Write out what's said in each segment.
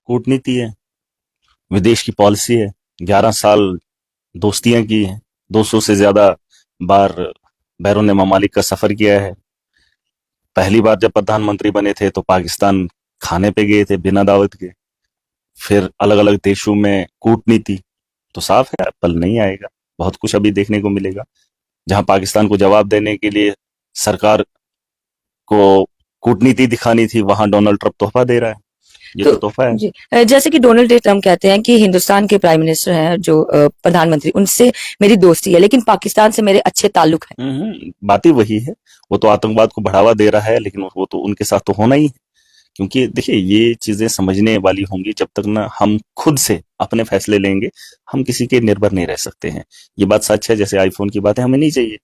कूटनीति है, विदेश की पॉलिसी है। 11 साल दोस्तियां की हैं, 200 से ज्यादा बार बैरून ममालिक का सफर किया है। पहली बार जब प्रधानमंत्री बने थे तो पाकिस्तान खाने पे गए थे बिना दावत के। फिर अलग अलग देशों में कूटनीति। तो साफ है पल नहीं आएगा, बहुत कुछ अभी देखने को मिलेगा। जहां पाकिस्तान को जवाब देने के लिए सरकार को कूटनीति दिखानी थी, वहां डोनाल्ड ट्रंप तोहफा दे रहा है। ये तो तोहफा है। जी जैसे कि डोनाल्ड ट्रंप कहते हैं कि हिंदुस्तान के प्राइम मिनिस्टर हैं जो प्रधानमंत्री, उनसे मेरी दोस्ती है लेकिन पाकिस्तान से मेरे अच्छे ताल्लुक हैं। बात ही वही है। वो तो आतंकवाद को बढ़ावा दे रहा है, लेकिन वो तो उनके साथ तो होना ही है। क्योंकि देखिए ये चीजें समझने वाली होंगी जब तक ना हम खुद से अपने फैसले लेंगे, हम किसी के निर्भर नहीं रह सकते हैं। ये बात सच है। जैसे आईफोन की बात है, हमें नहीं चाहिए,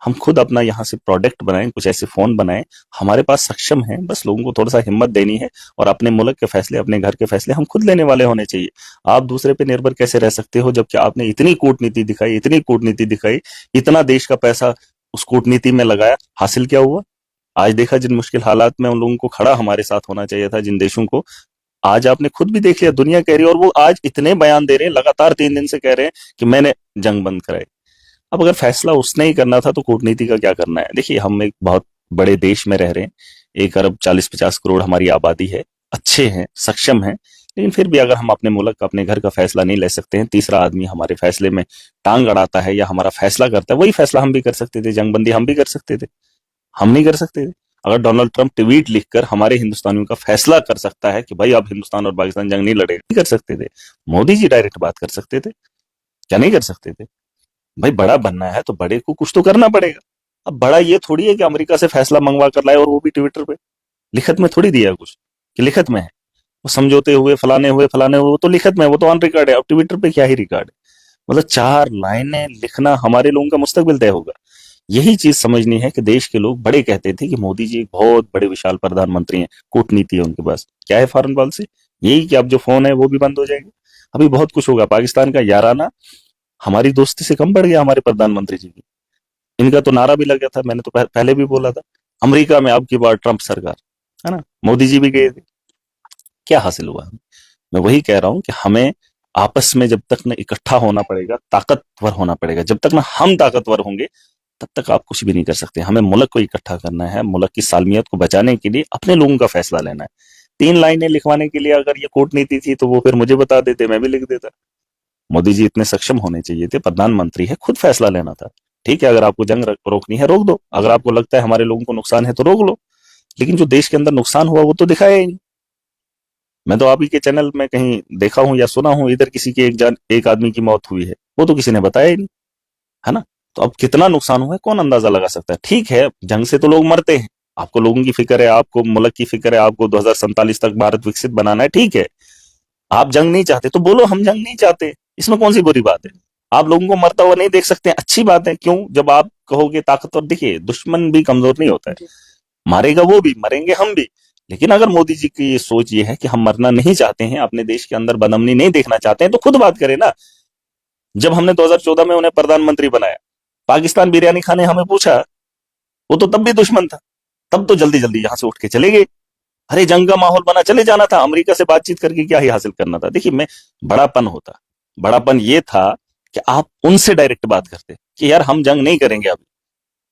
हम खुद अपना यहाँ से प्रोडक्ट बनाएं, कुछ ऐसे फोन बनाएं। हमारे पास सक्षम है, बस लोगों को थोड़ा सा हिम्मत देनी है और अपने मुल्क के फैसले, अपने घर के फैसले हम खुद लेने वाले होने चाहिए। आप दूसरे पे निर्भर कैसे रह सकते हो जबकि आपने इतनी कूटनीति दिखाई, इतनी कूटनीति दिखाई, इतना देश का पैसा उस कूटनीति में लगाया, हासिल क्या हुआ? आज देखा जिन मुश्किल हालात में उन लोगों को खड़ा हमारे साथ होना चाहिए था, जिन देशों को, आज आपने खुद भी देख लिया, दुनिया कह रही है। और वो आज इतने बयान दे रहे हैं, लगातार 3 दिन से कह रहे हैं कि मैंने जंग बंद कराई। अब अगर फैसला उसने ही करना था तो कूटनीति का क्या करना है? देखिए हम एक बहुत बड़े देश में रह रहे हैं, 1 अरब 40-50 करोड़ हमारी आबादी है, अच्छे हैं, सक्षम हैं, लेकिन फिर भी अगर हम अपने मुल्क का, अपने घर का फैसला नहीं ले सकते हैं, तीसरा आदमी हमारे फैसले में टांग अड़ाता है या हमारा फैसला करता है, वही फैसला हम भी कर सकते थे, जंगबंदी हम भी कर सकते थे, हम नहीं कर सकते थे। अगर डोनाल्ड ट्रंप ट्वीट लिखकर हमारे हिंदुस्तानियों का फैसला कर सकता है कि भाई अब हिंदुस्तान और पाकिस्तान जंग नहीं लड़ेगा, नहीं कर सकते थे। मोदी जी डायरेक्ट बात कर सकते थे, क्या नहीं कर सकते थे? भाई बड़ा बनना है तो बड़े को कुछ तो करना पड़ेगा। अब बड़ा ये थोड़ी है कि अमेरिका से फैसला मंगवा कर लाए और वो भी ट्विटर पे, लिखत में थोड़ी दिया है कुछ कि लिखत में है। वो समझौते हुए फलाने हुए फलाने हुए, वो तो लिखत में है, वो तो ऑन रिकॉर्ड है। अब ट्विटर पे क्या ही रिकॉर्ड है? मतलब 4 लाइनें लिखना हमारे लोगों का मुस्तकबिल तय होगा। यही चीज समझनी है कि देश के लोग बड़े कहते थे कि मोदी जी एक बहुत बड़े विशाल प्रधानमंत्री हैं, कूटनीति है उनके पास। क्या है फॉरेन पॉलिसी? यही कि अब जो फोन है वो भी बंद हो जाएंगे। अभी बहुत कुछ होगा। पाकिस्तान का याराना हमारी दोस्ती से कम बढ़ गया हमारे प्रधानमंत्री जी की। इनका तो नारा भी लग गया था, मैंने तो पहले भी बोला था, अमेरिका में अब की बार ट्रंप सरकार, है ना? मोदी जी भी गए थे। क्या हासिल हुआ? मैं वही कह रहा हूं कि हमें आपस में जब तक न इकट्ठा होना पड़ेगा, ताकतवर होना पड़ेगा। जब तक ना हम ताकतवर होंगे तब तक आप कुछ भी नहीं कर सकते। हमें मुल्क को इकट्ठा करना है, मुल्क की सालमियत को बचाने के लिए अपने लोगों का फैसला लेना है। 3 लाइनें लिखवाने के लिए अगर ये कूटनीति थी तो वो फिर मुझे बता देते, मैं भी लिख देता। मोदी जी इतने सक्षम होने चाहिए थे, प्रधानमंत्री है, खुद फैसला लेना था। ठीक है, अगर आपको जंग रोकनी है रोक दो, अगर आपको लगता है हमारे लोगों को नुकसान है तो रोक लो, लेकिन जो देश के अंदर नुकसान हुआ वो तो दिखाया ही नहीं। मैं तो आप ही के चैनल में कहीं देखा हूं या सुना हूं इधर किसी के एक आदमी की मौत हुई है, वो तो किसी ने बताया ही नहीं, है ना? तो अब कितना नुकसान हुआ है कौन अंदाजा लगा सकता है? ठीक है, जंग से तो लोग मरते हैं, आपको लोगों की फिक्र है, आपको मुल्क की फिक्र है, आपको 2047 तक भारत विकसित बनाना है, ठीक है। आप जंग नहीं चाहते तो बोलो हम जंग नहीं चाहते, इसमें कौन सी बुरी बात है? आप लोगों को मरता हुआ नहीं देख सकते, अच्छी बात है। क्यों? जब आप कहोगे ताकतवर, देखिए दुश्मन भी कमजोर नहीं होता है, मारेगा वो भी, मरेंगे हम भी। लेकिन अगर मोदी जी की ये सोच ये है कि हम मरना नहीं चाहते हैं, अपने देश के अंदर बदअमनी नहीं देखना चाहते हैं, तो खुद बात करें ना। जब हमने 2014 में उन्हें प्रधानमंत्री बनाया, पाकिस्तान बिरयानी खाने हमें पूछा, वो तो तब भी दुश्मन था, तब तो जल्दी जल्दी यहां से उठ के चले गए। अरे जंग का माहौल बना, चले जाना था, अमेरिका से बातचीत करके क्या ही हासिल करना था? देखिए मैं, बड़ापन होता, बड़ापन ये था कि आप उनसे डायरेक्ट बात करते कि यार हम जंग नहीं करेंगे, अभी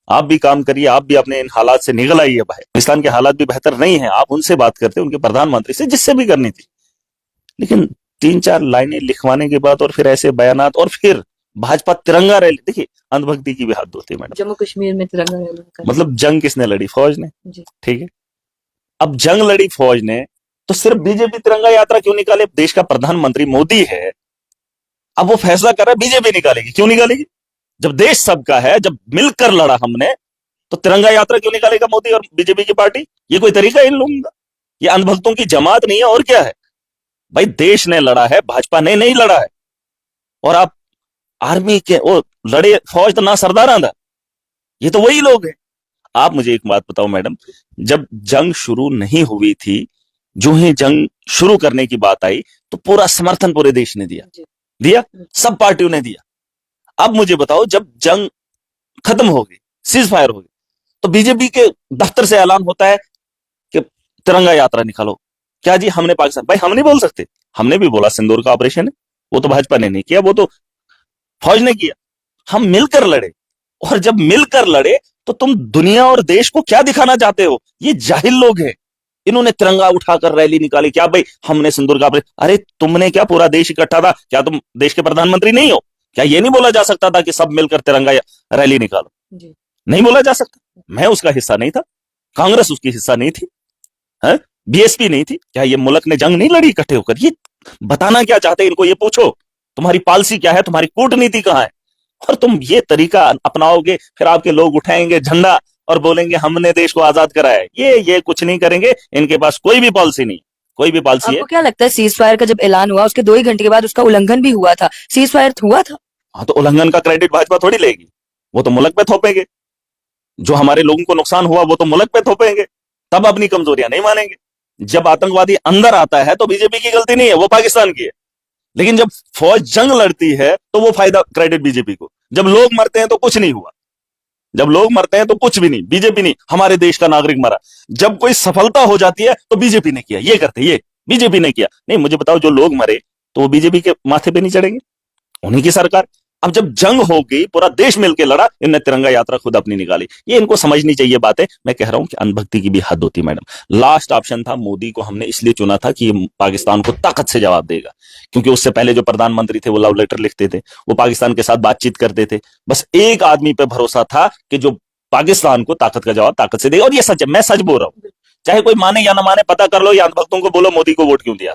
आप भी काम करिए, आप भी अपने इन हालात से निकल आइए बाहर, पाकिस्तान के हालात भी बेहतर नहीं है, आप उनसे बात करते, उनके प्रधानमंत्री से, जिससे भी करनी थी। लेकिन 3-4 लाइनें लिखवाने के बाद और फिर ऐसे बयानात, और फिर भाजपा तिरंगा रैली, देखिए अंधभक्ति की भी हद होती है मैडम। जम्मू कश्मीर में तिरंगा रैली, मतलब जंग किसने लड़ी? फौज ने, जी। ठीक है, अब जंग लड़ी फौज ने, तो सिर्फ बीजेपी तिरंगा यात्रा क्यों निकाले? देश का प्रधानमंत्री मोदी है, अब वो फैसला कर रहा है बीजेपी निकालेगी, क्यों निकालेगी? जब देश सबका है, जब मिलकर लड़ा हमने, तो तिरंगा यात्रा क्यों निकालेगा मोदी और बीजेपी की पार्टी? ये कोई तरीका है इन लोगों का? ये अंधभक्तों की जमात नहीं है और क्या है? भाई देश ने लड़ा है, भाजपा ने नहीं लड़ा है। और आप आर्मी के वो लड़े, फौज तो ना सरदार आंदा, ये तो वही लोग हैं। आप मुझे एक बात बताओ मैडम, जब जंग शुरू नहीं हुई थी, जो ही जंग शुरू करने की बात आई तो पूरा समर्थन पूरे देश ने दिया, दिया, सब पार्टियों ने दिया। अब मुझे बताओ, जब जंग खत्म हो गई, सीज फायर हो गई, तो बीजेपी के दफ्तर से ऐलान होता है कि तिरंगा यात्रा निकालो। क्या जी हमने पाकिस्तान, भाई हम नहीं बोल सकते, हमने भी बोला सिंदूर का ऑपरेशन है, वो तो भाजपा ने नहीं किया, वो तो फौज ने किया, हम मिलकर लड़े। और जब मिलकर लड़े तो तुम दुनिया और देश को क्या दिखाना चाहते हो? ये जाहिल लोग हैं, इन्होंने तिरंगा उठाकर रैली निकाली, क्या भाई हमने सिंदूर का ऑपरेशन, अरे तुमने क्या पूरा देश इकट्ठा था, क्या तुम देश के प्रधानमंत्री नहीं हो? क्या ये नहीं बोला जा सकता था कि सब मिलकर तिरंगा रैली निकालो? जी। नहीं बोला जा सकता? मैं उसका हिस्सा नहीं था, कांग्रेस उसकी हिस्सा नहीं थी, है बीएसपी नहीं थी, क्या ये मुल्क ने जंग नहीं लड़ी इकट्ठे होकर? ये बताना क्या चाहते हैं, इनको ये पूछो तुम्हारी पॉलिसी क्या है, तुम्हारी कूटनीति कहां है? और तुम ये तरीका अपनाओगे, फिर आपके लोग उठाएंगे झंडा और बोलेंगे हमने देश को आजाद कराया है। ये कुछ नहीं करेंगे, इनके पास कोई भी पॉलिसी नहीं, कोई भी पॉलिसी है। आपको क्या लगता है सीज फायर का जब ऐलान हुआ उसके 2 ही घंटे के बाद उसका उल्लंघन भी हुआ था, सीज फायर हुआ था? हाँ, तो उल्लंघन का क्रेडिट भाजपा थोड़ी लेगी, वो तो मुल्क पे थोपेंगे, जो हमारे लोगों को नुकसान हुआ वो तो मुल्क पे थोपेंगे, तब अपनी कमजोरियां नहीं मानेंगे। जब आतंकवादी अंदर आता है तो बीजेपी की गलती नहीं है, वो पाकिस्तान की है, लेकिन जब फौज जंग लड़ती है तो वो फायदा क्रेडिट बीजेपी को। जब लोग मरते हैं तो कुछ नहीं हुआ, जब लोग मरते हैं तो कुछ भी नहीं, बीजेपी नहीं, हमारे देश का नागरिक मरा। जब कोई सफलता हो जाती है तो बीजेपी ने किया, ये करते, ये बीजेपी ने किया। नहीं, मुझे बताओ, जो लोग मरे तो वो बीजेपी के माथे पे नहीं चढ़ेंगे? उन्हीं की सरकार। अब जब जंग हो गई, पूरा देश मिलकर लड़ा, इनने तिरंगा यात्रा खुद अपनी निकाली। ये इनको समझनी चाहिए बातें। मैं कह रहा हूं कि अनभक्ति की भी हद होती है मैडम। लास्ट ऑप्शन था, मोदी को हमने इसलिए चुना था कि ये पाकिस्तान को ताकत से जवाब देगा, क्योंकि उससे पहले जो प्रधानमंत्री थे वो लव लेटर लिखते थे, वो पाकिस्तान के साथ बातचीत करते थे। बस एक आदमी पे भरोसा था कि जो पाकिस्तान को ताकत का जवाब ताकत से देगा। और ये सच है, मैं सच बोल रहा हूं, चाहे कोई माने या ना माने, पता कर लो या अंधभक्तों को बोलो मोदी को वोट क्यों दिया।